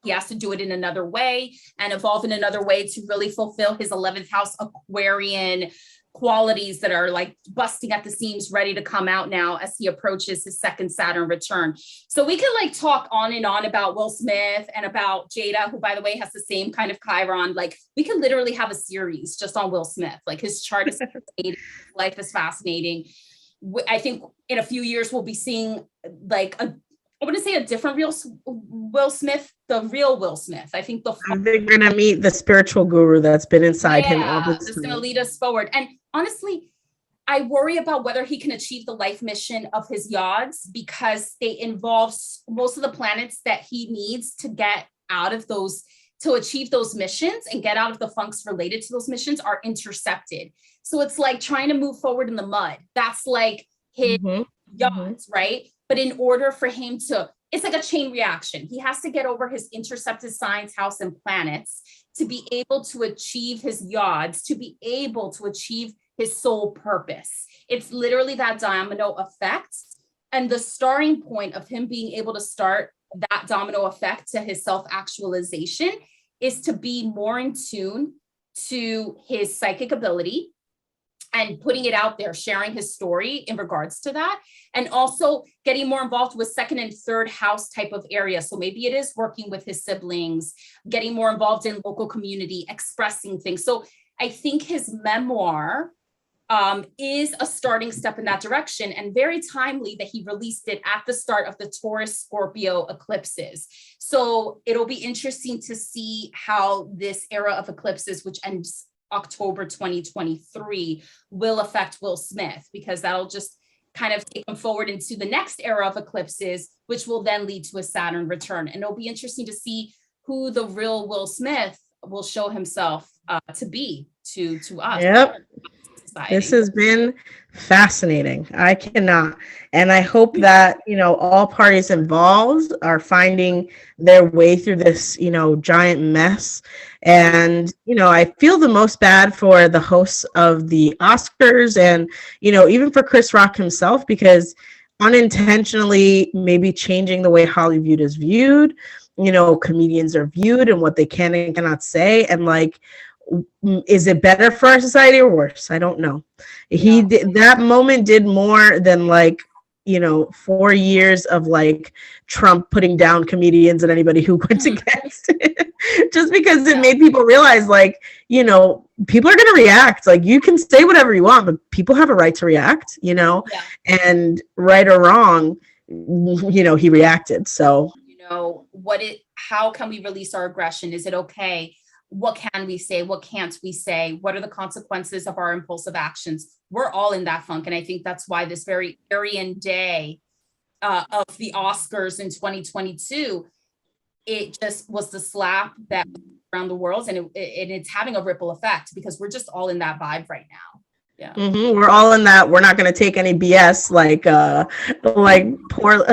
he has to do it in another way and evolve in another way to really fulfill his 11th house Aquarian qualities that are like busting at the seams, ready to come out now as he approaches his second Saturn return. So we could like talk on and on about Will Smith and about Jada, who by the way has the same kind of chiron. Like we could literally have a series just on Will Smith. Like his chart is fascinating, life is fascinating. I think in a few years we'll be seeing like I wouldn't say a different Will Smith, the real Will Smith. I think they're gonna meet the spiritual guru that's been inside him all this time. It's gonna lead us forward. And honestly, I worry about whether he can achieve the life mission of his yods, because they involve most of the planets that he needs to get out of those, to achieve those missions and get out of the funks related to those missions, are intercepted. So it's like trying to move forward in the mud. That's like his yods, right? But in order for him to, it's like a chain reaction. He has to get over his intercepted signs, house, and planets to be able to achieve his yods, to be able to achieve his soul purpose. It's literally that domino effect. And the starting point of him being able to start that domino effect to his self-actualization is to be more in tune to his psychic ability and putting it out there, sharing his story in regards to that, and also getting more involved with second and third house type of area. So maybe it is working with his siblings, getting more involved in local community, expressing things. So I think his memoir is a starting step in that direction, and very timely that he released it at the start of the Taurus-Scorpio eclipses. So it'll be interesting to see how this era of eclipses, which ends October 2023, will affect Will Smith, because that'll just kind of take him forward into the next era of eclipses, which will then lead to a Saturn return. And it'll be interesting to see who the real Will Smith will show himself to be to us. Yep. This has been fascinating. I cannot. And I hope that, all parties involved are finding their way through this, giant mess. And, I feel the most bad for the hosts of the Oscars and, even for Chris Rock himself, because unintentionally maybe changing the way Hollywood is viewed, comedians are viewed and what they can and cannot say. And is it better for our society or worse? I don't know. He did, that moment did more than 4 years of Trump putting down comedians and anybody who went against it, just because it made people realize people are going to react. You can say whatever you want, but people have a right to react, and right or wrong, he reacted. So, how can we release our aggression? Is it okay? What can we say? What can't we say? What are the consequences of our impulsive actions? We're all in that funk. And I think that's why this very Aryan day of the Oscars in 2022, it just was the slap that around the world. And it's having a ripple effect, because we're just all in that vibe right now. Yeah. We're all in that. We're not going to take any BS like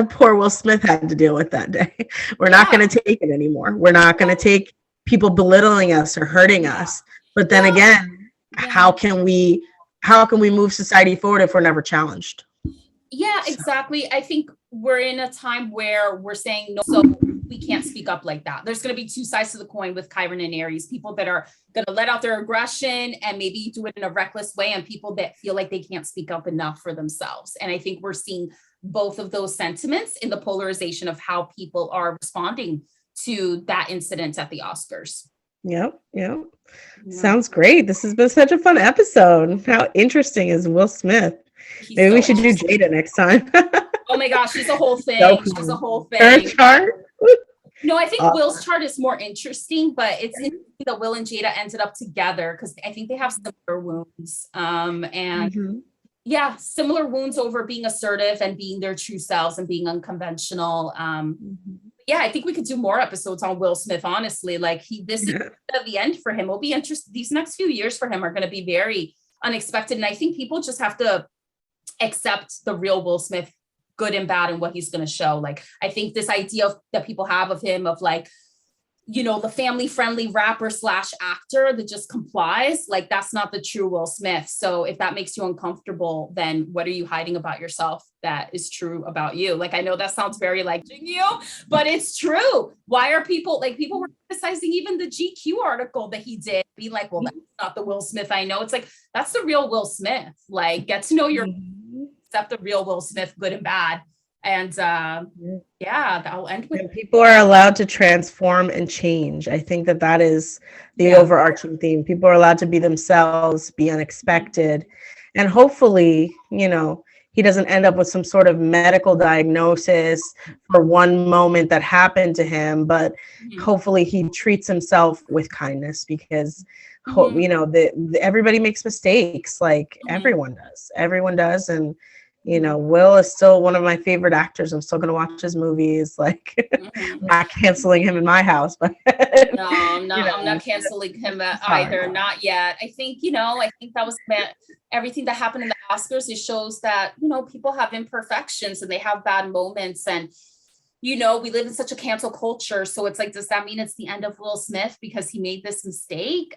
poor Will Smith had to deal with that day. We're not going to take it anymore. We're not going to take people belittling us or hurting us. But then again, how can we move society forward if we're never challenged? Yeah, exactly. I think we're in a time where we're saying no, so we can't speak up like that. There's going to be two sides to the coin with Chiron and Aries, people that are going to let out their aggression and maybe do it in a reckless way, and people that feel like they can't speak up enough for themselves. And I think we're seeing both of those sentiments in the polarization of how people are responding to that incident at the Oscars. Yep. Sounds great. This has been such a fun episode. How interesting is Will Smith? Maybe we should do Jada next time. Oh my gosh, she's a whole thing. She's a whole thing. Her chart? No, I think Will's chart is more interesting, but it's interesting that Will and Jada ended up together because I think they have similar wounds. Similar wounds over being assertive and being their true selves and being unconventional. I think we could do more episodes on Will Smith, honestly. This is the end for him. It'll be interesting. These next few years for him are going to be very unexpected. And I think people just have to accept the real Will Smith, good and bad, and what he's going to show. I think this idea that people have of him of the family friendly rapper / actor that just complies, that's not the true Will Smith. So if that makes you uncomfortable, then what are you hiding about yourself that is true about you? I know that sounds very you, but it's true. Why are people were criticizing even the GQ article that he did, being well, that's not the Will Smith I know. It's that's the real Will Smith. Get to know your accept the real Will Smith, good and bad. And I'll end with people are allowed to transform and change. I think that is the overarching theme. People are allowed to be themselves, be unexpected, and hopefully, he doesn't end up with some sort of medical diagnosis for one moment that happened to him, but hopefully he treats himself with kindness, because you know, everybody makes mistakes. Like everyone does. And you know, Will is still one of my favorite actors. I'm still gonna watch his movies. Like, I'm not canceling him in my house, but no, I'm not. You know, I'm not canceling him either. Not yet. I think, you know, I think that was everything that happened in the Oscars. It shows that, you know, people have imperfections and they have bad moments. And you know, we live in such a cancel culture. So it's like, does that mean it's the end of Will Smith because he made this mistake?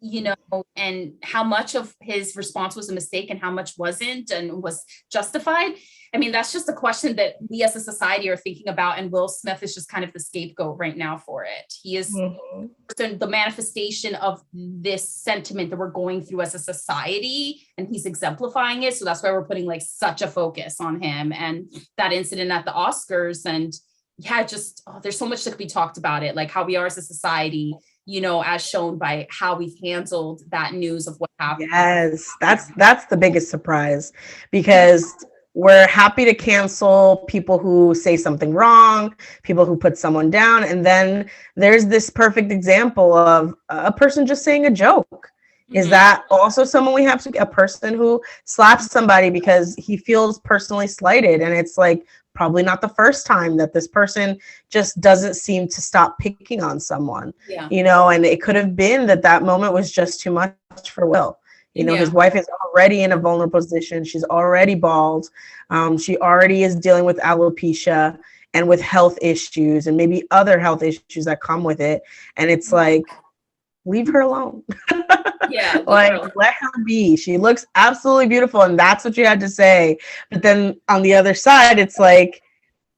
You know, and how much of his response was a mistake and how much wasn't and was justified? I mean, that's just a question that we as a society are thinking about. And Will Smith is just kind of the scapegoat right now for it. He is the manifestation of this sentiment that we're going through as a society, and he's exemplifying it. So that's why we're putting like such a focus on him and that incident at the Oscars. And yeah, just there's so much that could be talked about it, like how we are as a society, you know, as shown by how we've handled that news of what happened. Yes, that's the biggest surprise, because we're happy to cancel people who say something wrong, people who put someone down. And then there's this perfect example of a person just saying a joke. Is that also someone we have to, a person who slaps somebody because he feels personally slighted? And it's like, probably not the first time that this person just doesn't seem to stop picking on someone, you know, and it could have been that moment was just too much for Will. You know, his wife is already in a vulnerable position. She's already bald. She already is dealing with alopecia and with health issues and maybe other health issues that come with it. And it's like, leave her alone. Like, let her be. She looks absolutely beautiful. And that's what you had to say. But then on the other side, it's like,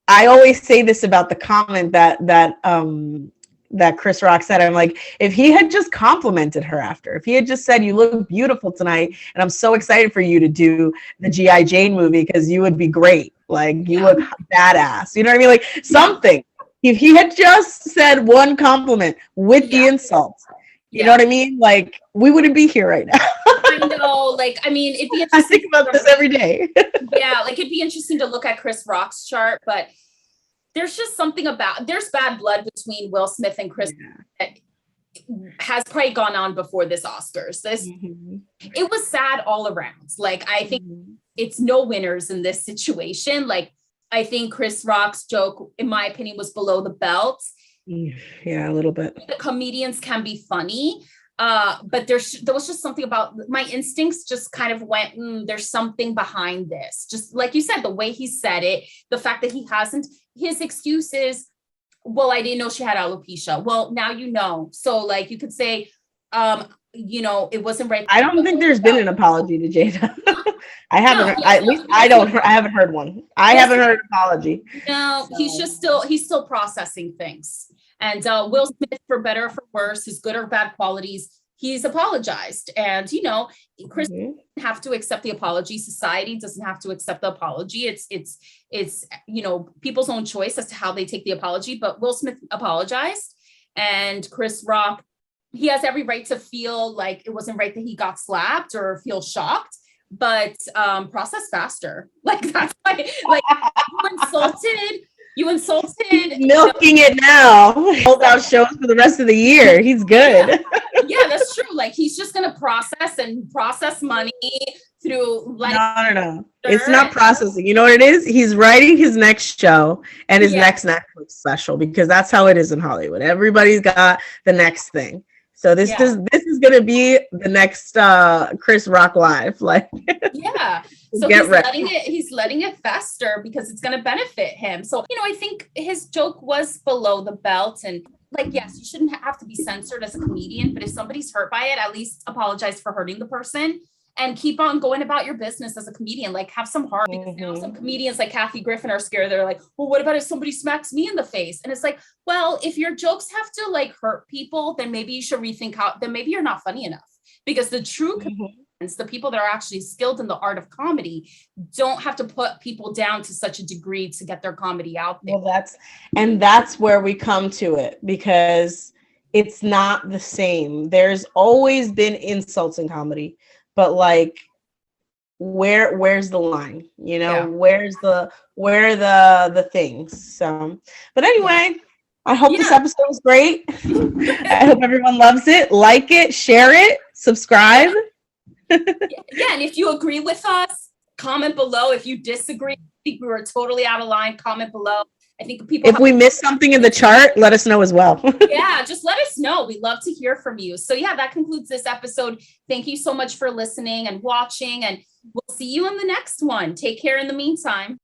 I always say this about the comment that chirsrock said. I'm like, if he had just complimented her after, if he had just said, you look beautiful tonight, and I'm so excited for you to do the G.I. Jane movie because you would be great. Like, you look badass. You know what I mean? Like, something. If he had just said one compliment with the insult, you know what I mean? Like, we wouldn't be here right now. I know. Like, I mean, it'd be interesting. I think about this every day. Like, it'd be interesting to look at Chris Rock's chart, but there's just something about, there's bad blood between Will Smith and Chris that has probably gone on before this Oscars. It was sad all around. Like, I think it's no winners in this situation. Like, I think Chris Rock's joke, in my opinion, was below the belt. Yeah, a little bit. The comedians can be funny, but there was just something about my instincts just kind of went, there's something behind this. Just like you said, the way he said it, the fact that he hasn't, his excuse is, well, I didn't know she had alopecia. Well, now you know. So like you could say, you know, it wasn't right. I don't think there's been an apology to Jada. I haven't. I haven't heard one. I haven't heard an apology. No, so. He's still processing things. And Will Smith, for better or for worse, his good or bad qualities, he's apologized. And, you know, Chris doesn't have to accept the apology. Society doesn't have to accept the apology. It's, you know, people's own choice as to how they take the apology. But Will Smith apologized, and Chris Rock, he has every right to feel like it wasn't right that he got slapped or feel shocked, but process faster. Like, that's why, like, you insulted. Milking it now. Hold out shows for the rest of the year. He's good. Yeah, that's true. Like, he's just going to process money through, like, no. It's not processing. You know what it is? He's writing his next show and his next Netflix special, because that's how it is in Hollywood. Everybody's got the next thing. So this is going to be the next Chris Rock live. Like, so he's letting it fester because it's going to benefit him. So, you know, I think his joke was below the belt, and like, yes, you shouldn't have to be censored as a comedian, but if somebody's hurt by it, at least apologize for hurting the person and keep on going about your business as a comedian. Like, have some heart, because now some comedians like Kathy Griffin are scared. They're like, well, what about if somebody smacks me in the face? And it's like, well, if your jokes have to like hurt people, then maybe you should rethink then maybe you're not funny enough, because the true comedians, the people that are actually skilled in the art of comedy, don't have to put people down to such a degree to get their comedy out there. Well, that's where we come to it, because it's not the same. There's always been insults in comedy, but like, where's the line, you know, Yeah. where are the things. So, but anyway, I hope this Yeah. episode was great. I hope everyone loves it. Like it, share it, subscribe. Yeah, and if you agree with us, comment below. If you disagree, I think we were totally out of line, comment below. I think people If we missed something in the chart, let us know as well. Yeah, just let us know. We'd love to hear from you. So yeah, that concludes this episode. Thank you so much for listening and watching, and we'll see you in the next one. Take care in the meantime.